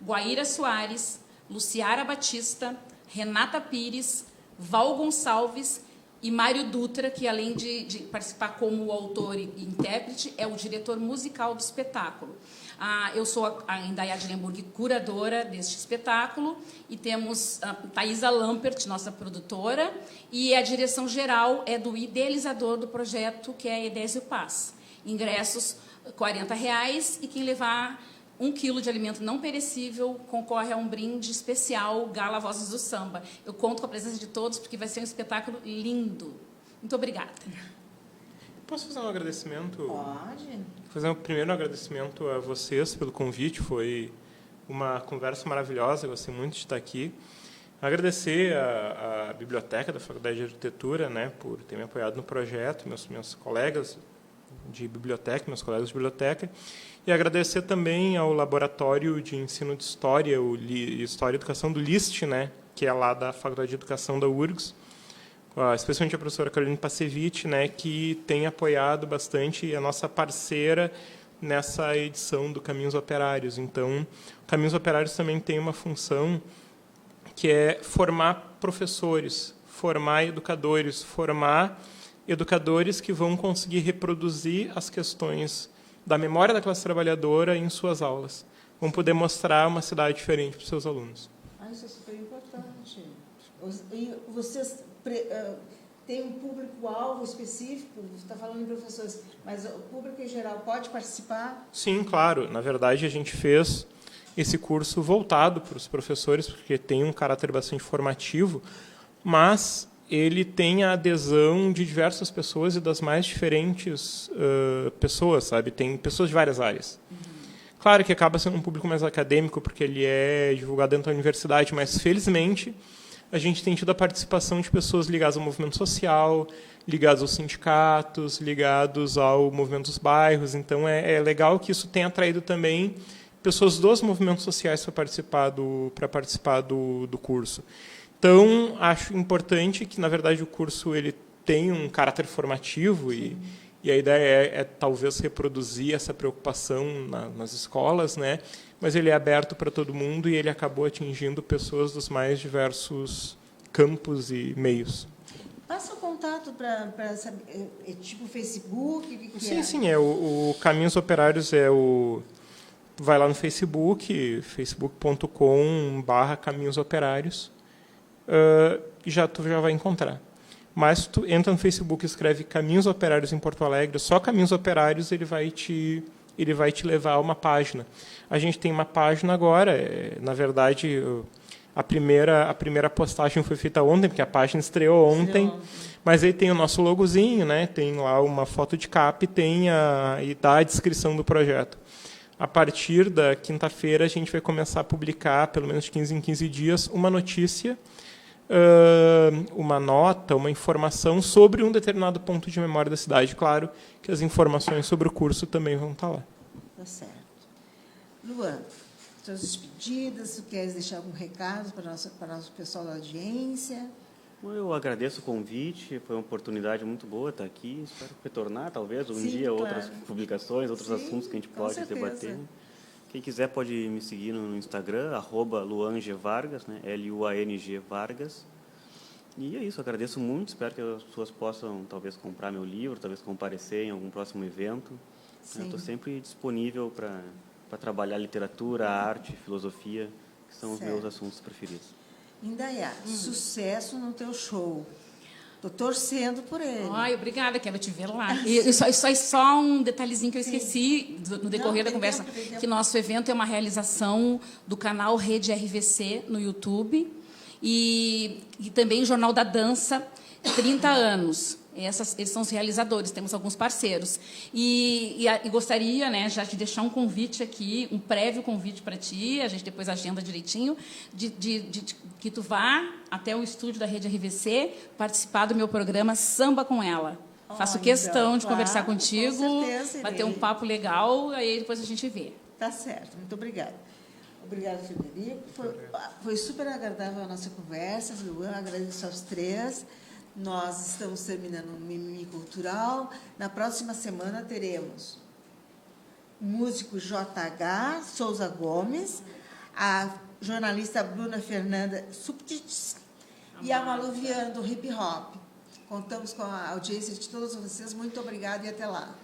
Guaíra Soares, Luciara Batista, Renata Pires, Val Gonçalves e Mário Dutra, que, além de participar como autor e intérprete, é o diretor musical do espetáculo. Eu sou a Indaiá de Lemburg, curadora deste espetáculo, e temos a Thaisa Lampert, nossa produtora, e a direção geral é do idealizador do projeto, que é Edésio Paz. Ingressos R$ 40,00, e quem levar 1 quilo de alimento não perecível concorre a um brinde especial Gala Vozes do Samba. Eu conto com a presença de todos, porque vai ser um espetáculo lindo. Muito obrigada. Posso fazer um agradecimento? Pode. Fazer um primeiro agradecimento a vocês pelo convite. Foi uma conversa maravilhosa, gostei muito de estar aqui. Agradecer a biblioteca da Faculdade de Arquitetura, né, por ter me apoiado no projeto, meus colegas de biblioteca, meus colegas de biblioteca, e agradecer também ao Laboratório de Ensino de História, História e Educação do LIST, né, que é lá da Faculdade de Educação da URGS, especialmente a professora Caroline Passevich, né, que tem apoiado bastante, a nossa parceira nessa edição do Caminhos Operários. Então, Caminhos Operários também tem uma função que é formar professores, formar educadores que vão conseguir reproduzir as questões da memória da classe trabalhadora em suas aulas. Vão poder mostrar uma cidade diferente para os seus alunos. Isso é super importante. E vocês têm um público-alvo específico? Você está falando em professores, mas o público em geral pode participar? Sim, claro. Na verdade, a gente fez esse curso voltado para os professores, porque tem um caráter bastante formativo, mas ele tem a adesão de diversas pessoas e das mais diferentes pessoas, sabe? Tem pessoas de várias áreas. Claro que acaba sendo um público mais acadêmico, porque ele é divulgado dentro da universidade, mas, felizmente, a gente tem tido a participação de pessoas ligadas ao movimento social, ligadas aos sindicatos, ligados ao movimento dos bairros. Então, é legal que isso tenha atraído também pessoas dos movimentos sociais para participar do curso. Então, acho importante que, na verdade, o curso ele tem um caráter formativo e a ideia é talvez reproduzir essa preocupação nas escolas, né? Mas ele é aberto para todo mundo e ele acabou atingindo pessoas dos mais diversos campos e meios. Passa o contato para saber, tipo Facebook? O que sim, é? Sim, o Caminhos Operários vai lá no Facebook, facebook.com/Caminhos Operários. Tu já vai encontrar. Mas tu entra no Facebook e escreve Caminhos Operários em Porto Alegre, só Caminhos Operários ele vai te levar a uma página. A gente tem uma página agora, na verdade, a primeira postagem foi feita ontem, porque a página estreou ontem, mas aí tem o nosso logozinho, né? Tem lá uma foto de capa e dá a descrição do projeto. A partir da quinta-feira, a gente vai começar a publicar, pelo menos de 15 em 15 dias, uma notícia, uma nota, uma informação sobre um determinado ponto de memória da cidade. Claro que as informações sobre o curso também vão estar lá. Tá certo. Luan, suas despedidas, queres deixar algum recado para o nosso pessoal da audiência? Eu agradeço o convite, foi uma oportunidade muito boa estar aqui. Espero retornar, talvez, um dia, claro. Outras publicações, outros assuntos que a gente pode debater. Quem quiser pode me seguir no Instagram, @LuanGVargas, né? LUANG Vargas. E é isso, agradeço muito, espero que as pessoas possam, talvez, comprar meu livro, talvez comparecer em algum próximo evento. Estou sempre disponível para trabalhar literatura, arte, filosofia, que são os meus assuntos preferidos. Indaiá, sucesso no teu show. Estou torcendo por ele. Ai, obrigada, quero te ver lá. E só um detalhezinho que eu esqueci no decorrer da conversa, que nosso evento é uma realização do canal Rede RVC no YouTube e também Jornal da Dança, 30 anos. Eles são os realizadores, temos alguns parceiros. E gostaria, né, já de deixar um convite aqui, um prévio convite para ti, a gente depois agenda direitinho, de que tu vá até o estúdio da Rede RVC participar do meu programa Samba com Ela. Faço questão então, de conversar contigo, com certeza, bater um papo legal, aí depois a gente vê. Tá certo, muito obrigada. Obrigada, Frederico. Foi super agradável a nossa conversa, Luan, agradeço aos três. Nós estamos terminando um Mimimi Cultural. Na próxima semana teremos o músico JH Souza Gomes, a jornalista Bruna Fernanda Subtits e a Malu Viana do Hip Hop. Contamos com a audiência de todos vocês. Muito obrigada e até lá.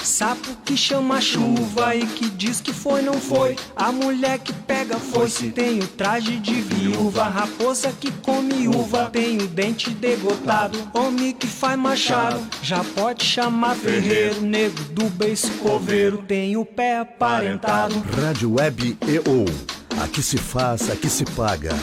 Sapo que chama chuva e que diz que foi, não foi. A mulher que pega foice tem o traje de viúva. Raposa que come uva tem o dente degotado. Homem que faz machado já pode chamar ferreiro. Nego do beiço coveiro tem o pé aparentado. Rádio Web EO. Aqui se faz, aqui se paga.